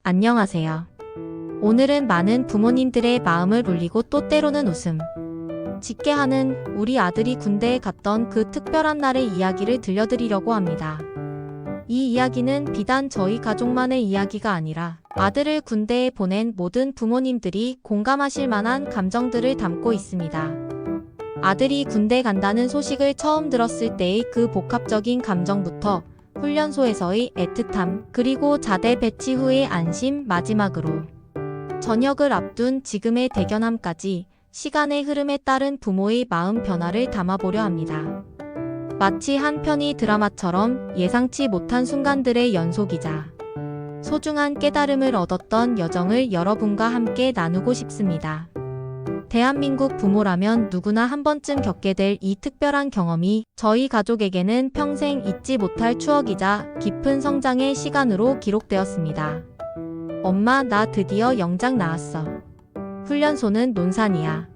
안녕하세요. 오늘은 많은 부모님들의 마음을 울리고 또 때로는 웃음 짓게 하는 우리 아들이 군대에 갔던 그 특별한 날의 이야기를 들려드리려고 합니다. 이 이야기는 비단 저희 가족만의 이야기가 아니라 아들을 군대에 보낸 모든 부모님들이 공감하실 만한 감정들을 담고 있습니다. 아들이 군대 간다는 소식을 처음 들었을 때의 그 복합적인 감정부터 훈련소에서의 애틋함, 그리고 자대 배치 후의 안심, 마지막으로 전역을 앞둔 지금의 대견함까지 시간의 흐름에 따른 부모의 마음 변화를 담아보려 합니다. 마치 한 편의 드라마처럼 예상치 못한 순간들의 연속이자 소중한 깨달음을 얻었던 여정을 여러분과 함께 나누고 싶습니다. 대한민국 부모라면 누구나 한 번쯤 겪게 될 이 특별한 경험이 저희 가족에게는 평생 잊지 못할 추억이자 깊은 성장의 시간으로 기록되었습니다. 엄마, 나 드디어 영장 나왔어. 훈련소는 논산이야.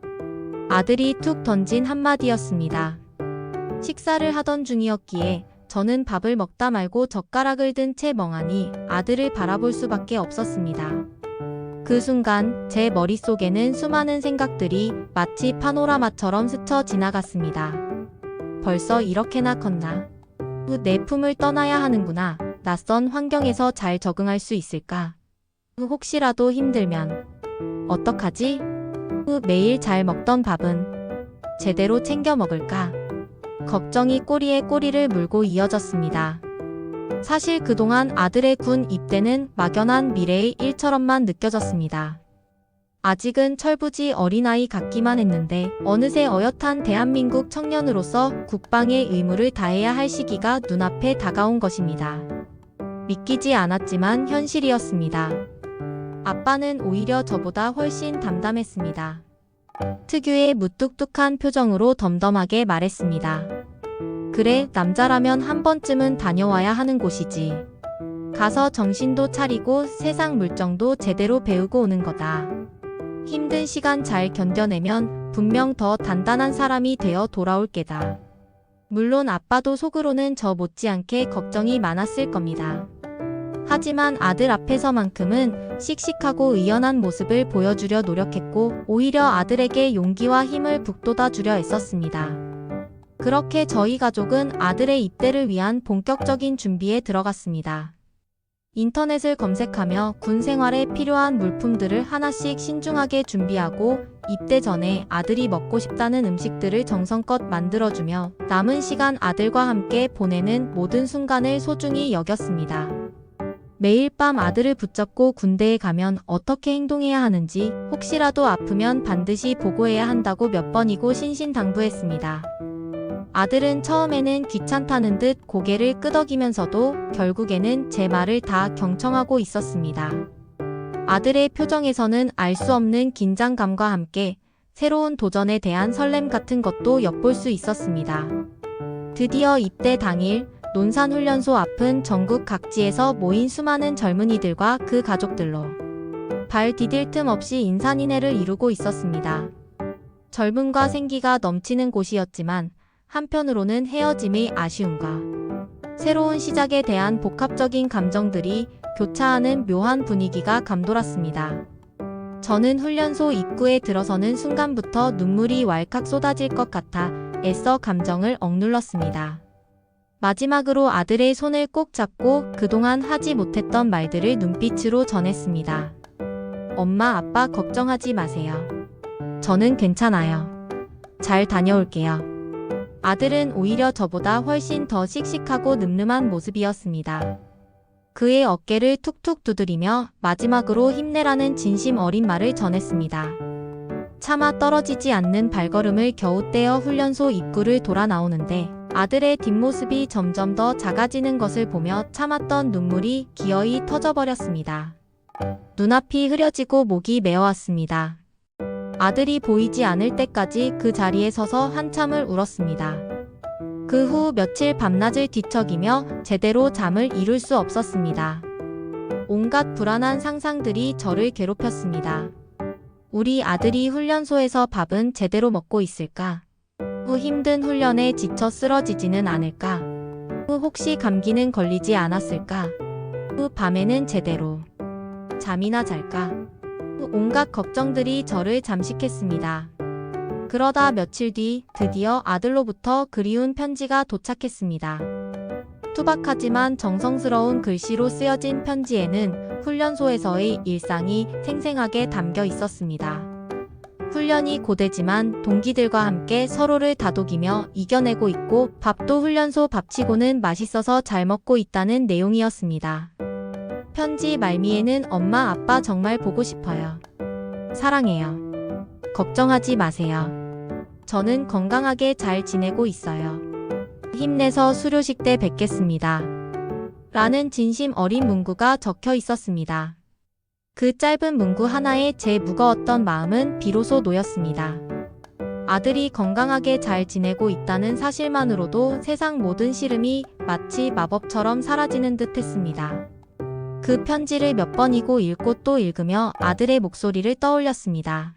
아들이 툭 던진 한마디였습니다. 식사를 하던 중이었기에 저는 밥을 먹다 말고 젓가락을 든 채 멍하니 아들을 바라볼 수밖에 없었습니다. 그 순간 제 머릿속에는 수많은 생각들이 마치 파노라마처럼 스쳐 지나갔습니다. 벌써 이렇게나 컸나? 내 품을 떠나야 하는구나. 낯선 환경에서 잘 적응할 수 있을까? 혹시라도 힘들면 어떡하지? 매일 잘 먹던 밥은 제대로 챙겨 먹을까? 걱정이 꼬리에 꼬리를 물고 이어졌습니다. 사실 그동안 아들의 군 입대는 막연한 미래의 일처럼만 느껴졌습니다. 아직은 철부지 어린아이 같기만 했는데 어느새 어엿한 대한민국 청년으로서 국방의 의무를 다해야 할 시기가 눈앞에 다가온 것입니다. 믿기지 않았지만 현실이었습니다. 아빠는 오히려 저보다 훨씬 담담했습니다. 특유의 무뚝뚝한 표정으로 덤덤하게 말했습니다. 그래, 남자라면 한 번쯤은 다녀와야 하는 곳이지. 가서 정신도 차리고 세상 물정도 제대로 배우고 오는 거다. 힘든 시간 잘 견뎌내면 분명 더 단단한 사람이 되어 돌아올 게다. 물론 아빠도 속으로는 저 못지않게 걱정이 많았을 겁니다. 하지만 아들 앞에서만큼은 씩씩하고 의연한 모습을 보여주려 노력했고 오히려 아들에게 용기와 힘을 북돋아 주려 애썼습니다. 그렇게 저희 가족은 아들의 입대를 위한 본격적인 준비에 들어갔습니다. 인터넷을 검색하며 군 생활에 필요한 물품들을 하나씩 신중하게 준비하고 입대 전에 아들이 먹고 싶다는 음식들을 정성껏 만들어주며 남은 시간 아들과 함께 보내는 모든 순간을 소중히 여겼습니다. 매일 밤 아들을 붙잡고 군대에 가면 어떻게 행동해야 하는지, 혹시라도 아프면 반드시 보고해야 한다고 몇 번이고 신신당부했습니다. 아들은 처음에는 귀찮다는 듯 고개를 끄덕이면서도 결국에는 제 말을 다 경청하고 있었습니다. 아들의 표정에서는 알 수 없는 긴장감과 함께 새로운 도전에 대한 설렘 같은 것도 엿볼 수 있었습니다. 드디어 입대 당일 논산훈련소 앞은 전국 각지에서 모인 수많은 젊은이들과 그 가족들로 발 디딜 틈 없이 인산인해를 이루고 있었습니다. 젊음과 생기가 넘치는 곳이었지만 한편으로는 헤어짐의 아쉬움과 새로운 시작에 대한 복합적인 감정들이 교차하는 묘한 분위기가 감돌았습니다. 저는 훈련소 입구에 들어서는 순간부터 눈물이 왈칵 쏟아질 것 같아 애써 감정을 억눌렀습니다. 마지막으로 아들의 손을 꼭 잡고 그동안 하지 못했던 말들을 눈빛으로 전했습니다. 엄마, 아빠 걱정하지 마세요. 저는 괜찮아요. 잘 다녀올게요. 아들은 오히려 저보다 훨씬 더 씩씩하고 늠름한 모습이었습니다. 그의 어깨를 툭툭 두드리며 마지막으로 힘내라는 진심 어린 말을 전했습니다. 차마 떨어지지 않는 발걸음을 겨우 떼어 훈련소 입구를 돌아 나오는데 아들의 뒷모습이 점점 더 작아지는 것을 보며 참았던 눈물이 기어이 터져버렸습니다. 눈앞이 흐려지고 목이 메어왔습니다. 아들이 보이지 않을 때까지 그 자리에 서서 한참을 울었습니다. 그 후 며칠 밤낮을 뒤척이며 제대로 잠을 이룰 수 없었습니다. 온갖 불안한 상상들이 저를 괴롭혔습니다. 우리 아들이 훈련소에서 밥은 제대로 먹고 있을까? 힘든 훈련에 지쳐 쓰러지지는 않을까? 혹시 감기는 걸리지 않았을까? 밤에는 제대로 잠이나 잘까? 온갖 걱정들이 저를 잠식했습니다. 그러다 며칠 뒤 드디어 아들로부터 그리운 편지가 도착했습니다. 투박하지만 정성스러운 글씨로 쓰여진 편지에는 훈련소에서의 일상이 생생하게 담겨 있었습니다. 훈련이 고되지만 동기들과 함께 서로를 다독이며 이겨내고 있고 밥도 훈련소 밥치고는 맛있어서 잘 먹고 있다는 내용이었습니다. 편지 말미에는 엄마 아빠 정말 보고 싶어요. 사랑해요. 걱정하지 마세요. 저는 건강하게 잘 지내고 있어요. 힘내서 수료식 때 뵙겠습니다. 라는 진심 어린 문구가 적혀 있었습니다. 그 짧은 문구 하나에 제 무거웠던 마음은 비로소 놓였습니다. 아들이 건강하게 잘 지내고 있다는 사실만으로도 세상 모든 시름이 마치 마법처럼 사라지는 듯 했습니다. 그 편지를 몇 번이고 읽고 또 읽으며 아들의 목소리를 떠올렸습니다.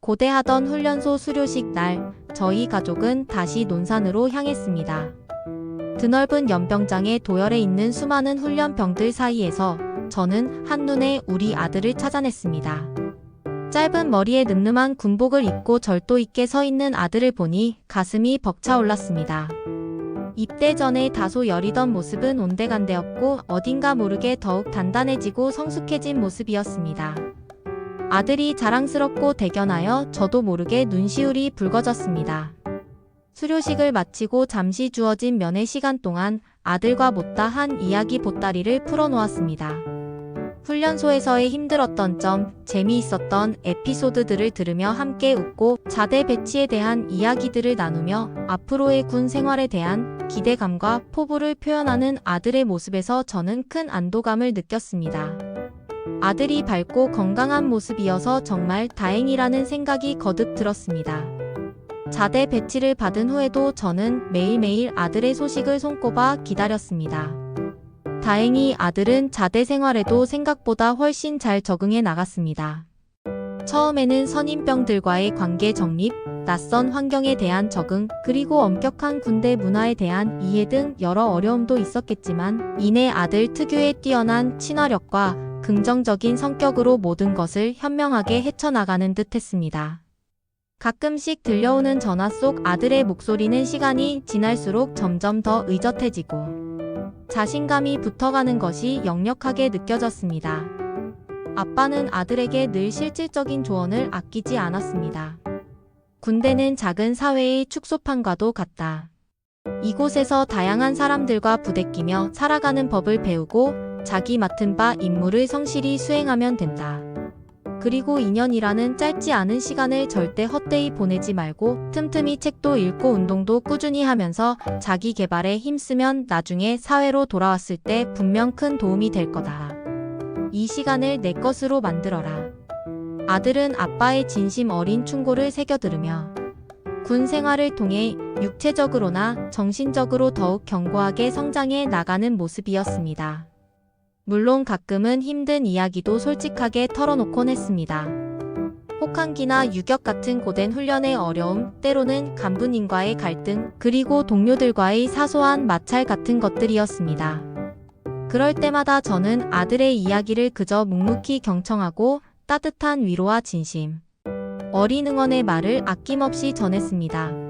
고대하던 훈련소 수료식 날, 저희 가족은 다시 논산으로 향했습니다. 드넓은 연병장에 도열해 있는 수많은 훈련병들 사이에서 저는 한눈에 우리 아들을 찾아냈습니다. 짧은 머리에 늠름한 군복을 입고 절도 있게 서 있는 아들을 보니 가슴이 벅차올랐습니다. 입대 전에 다소 여리던 모습은 온데간데없고 어딘가 모르게 더욱 단단해지고 성숙해진 모습이었습니다. 아들이 자랑스럽고 대견하여 저도 모르게 눈시울이 붉어졌습니다. 수료식을 마치고 잠시 주어진 면회 시간 동안 아들과 못다 한 이야기 보따리를 풀어놓았습니다. 훈련소에서의 힘들었던 점, 재미있었던 에피소드들을 들으며 함께 웃고 자대 배치에 대한 이야기들을 나누며 앞으로의 군 생활에 대한 기대감과 포부를 표현하는 아들의 모습에서 저는 큰 안도감을 느꼈습니다. 아들이 밝고 건강한 모습이어서 정말 다행이라는 생각이 거듭 들었습니다. 자대 배치를 받은 후에도 저는 매일매일 아들의 소식을 손꼽아 기다렸습니다. 다행히 아들은 자대 생활에도 생각보다 훨씬 잘 적응해 나갔습니다. 처음에는 선임병들과의 관계 정립, 낯선 환경에 대한 적응, 그리고 엄격한 군대 문화에 대한 이해 등 여러 어려움도 있었겠지만 이내 아들 특유의 뛰어난 친화력과 긍정적인 성격으로 모든 것을 현명하게 헤쳐나가는 듯 했습니다. 가끔씩 들려오는 전화 속 아들의 목소리는 시간이 지날수록 점점 더 의젓해지고 자신감이 붙어가는 것이 역력하게 느껴졌습니다. 아빠는 아들에게 늘 실질적인 조언을 아끼지 않았습니다. 군대는 작은 사회의 축소판과도 같다. 이곳에서 다양한 사람들과 부대끼며 살아가는 법을 배우고 자기 맡은 바 임무를 성실히 수행하면 된다. 그리고 2년이라는 짧지 않은 시간을 절대 헛되이 보내지 말고 틈틈이 책도 읽고 운동도 꾸준히 하면서 자기 개발에 힘쓰면 나중에 사회로 돌아왔을 때 분명 큰 도움이 될 거다. 이 시간을 내 것으로 만들어라. 아들은 아빠의 진심 어린 충고를 새겨들으며 군 생활을 통해 육체적으로나 정신적으로 더욱 견고하게 성장해 나가는 모습이었습니다. 물론 가끔은 힘든 이야기도 솔직하게 털어놓곤 했습니다. 혹한기나 유격 같은 고된 훈련의 어려움, 때로는 간부님과의 갈등, 그리고 동료들과의 사소한 마찰 같은 것들이었습니다. 그럴 때마다 저는 아들의 이야기를 그저 묵묵히 경청하고 따뜻한 위로와 진심, 어린 응원의 말을 아낌없이 전했습니다.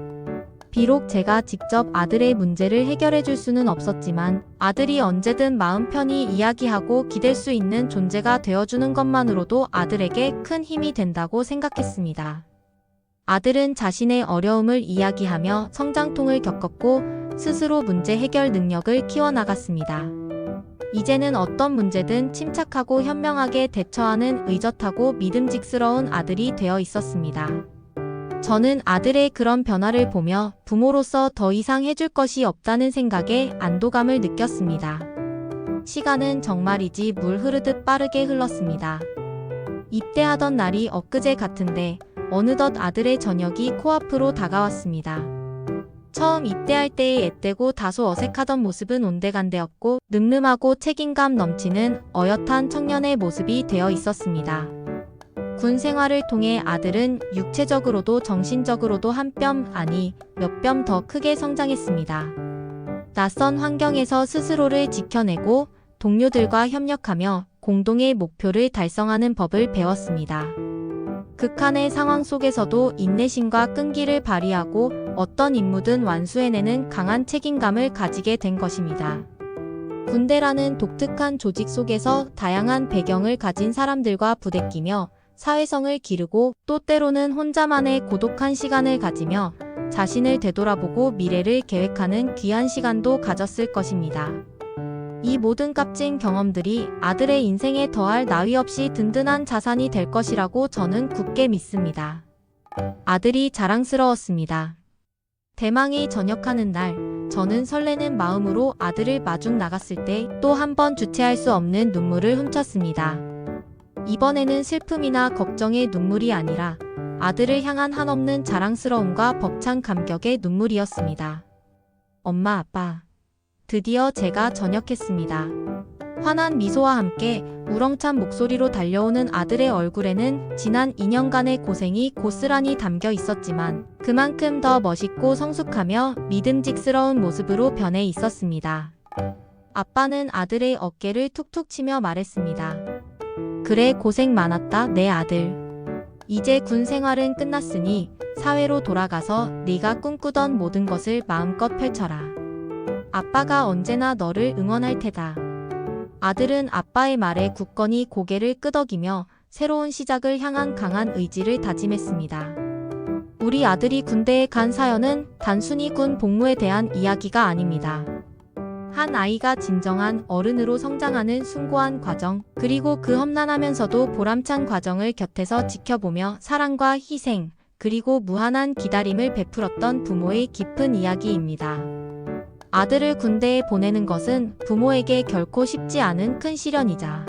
비록 제가 직접 아들의 문제를 해결해 줄 수는 없었지만 아들이 언제든 마음 편히 이야기하고 기댈 수 있는 존재가 되어주는 것만으로도 아들에게 큰 힘이 된다고 생각했습니다. 아들은 자신의 어려움을 이야기하며 성장통을 겪었고 스스로 문제 해결 능력을 키워나갔습니다. 이제는 어떤 문제든 침착하고 현명하게 대처하는 의젓하고 믿음직스러운 아들이 되어 있었습니다. 저는 아들의 그런 변화를 보며 부모로서 더 이상 해줄 것이 없다는 생각에 안도감을 느꼈습니다. 시간은 정말이지 물 흐르듯 빠르게 흘렀습니다. 입대하던 날이 엊그제 같은데 어느덧 아들의 저녁이 코앞으로 다가왔습니다. 처음 입대할 때의 앳되고 다소 어색하던 모습은 온데간데없고 늠름하고 책임감 넘치는 어엿한 청년의 모습이 되어 있었습니다. 군 생활을 통해 아들은 육체적으로도 정신적으로도 한 뼘 아니 몇 뼘 더 크게 성장했습니다. 낯선 환경에서 스스로를 지켜내고 동료들과 협력하며 공동의 목표를 달성하는 법을 배웠습니다. 극한의 상황 속에서도 인내심과 끈기를 발휘하고 어떤 임무든 완수해내는 강한 책임감을 가지게 된 것입니다. 군대라는 독특한 조직 속에서 다양한 배경을 가진 사람들과 부대끼며 사회성을 기르고 또 때로는 혼자만의 고독한 시간을 가지며 자신을 되돌아보고 미래를 계획하는 귀한 시간도 가졌을 것입니다. 이 모든 값진 경험들이 아들의 인생에 더할 나위 없이 든든한 자산이 될 것이라고 저는 굳게 믿습니다. 아들이 자랑스러웠습니다. 대망이 전역하는 날, 저는 설레는 마음으로 아들을 마중 나갔을 때 또 한 번 주체할 수 없는 눈물을 훔쳤습니다. 이번에는 슬픔이나 걱정의 눈물이 아니라 아들을 향한 한없는 자랑스러움과 벅찬 감격의 눈물이었습니다. 엄마, 아빠. 드디어 제가 전역했습니다. 환한 미소와 함께 우렁찬 목소리로 달려오는 아들의 얼굴에는 지난 2년간의 고생이 고스란히 담겨 있었지만 그만큼 더 멋있고 성숙하며 믿음직스러운 모습으로 변해 있었습니다. 아빠는 아들의 어깨를 툭툭 치며 말했습니다. 그래, 고생 많았다, 내 아들. 이제 군 생활은 끝났으니 사회로 돌아가서 네가 꿈꾸던 모든 것을 마음껏 펼쳐라. 아빠가 언제나 너를 응원할 테다. 아들은 아빠의 말에 굳건히 고개를 끄덕이며 새로운 시작을 향한 강한 의지를 다짐했습니다. 우리 아들이 군대에 간 사연은 단순히 군 복무에 대한 이야기가 아닙니다. 한 아이가 진정한 어른으로 성장하는 숭고한 과정, 그리고 그 험난하면서도 보람찬 과정을 곁에서 지켜보며 사랑과 희생, 그리고 무한한 기다림을 베풀었던 부모의 깊은 이야기입니다. 아들을 군대에 보내는 것은 부모에게 결코 쉽지 않은 큰 시련이자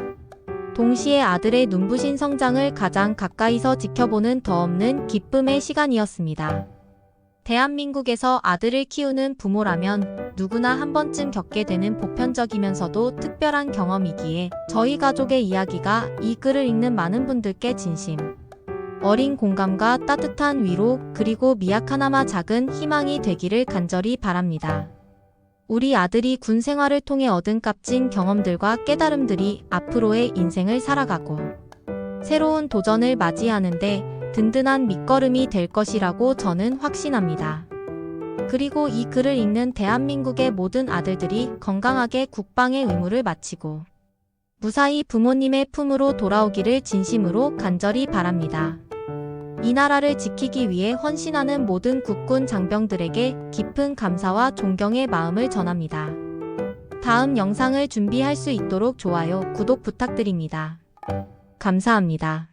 동시에 아들의 눈부신 성장을 가장 가까이서 지켜보는 더 없는 기쁨의 시간이었습니다. 대한민국에서 아들을 키우는 부모라면 누구나 한 번쯤 겪게 되는 보편적이면서도 특별한 경험이기에 저희 가족의 이야기가 이 글을 읽는 많은 분들께 진심 어린 공감과 따뜻한 위로, 그리고 미약하나마 작은 희망이 되기를 간절히 바랍니다. 우리 아들이 군 생활을 통해 얻은 값진 경험들과 깨달음들이 앞으로의 인생을 살아가고 새로운 도전을 맞이하는데 든든한 밑거름이 될 것이라고 저는 확신합니다. 그리고 이 글을 읽는 대한민국의 모든 아들들이 건강하게 국방의 의무를 마치고 무사히 부모님의 품으로 돌아오기를 진심으로 간절히 바랍니다. 이 나라를 지키기 위해 헌신하는 모든 국군 장병들에게 깊은 감사와 존경의 마음을 전합니다. 다음 영상을 준비할 수 있도록 좋아요, 구독 부탁드립니다. 감사합니다.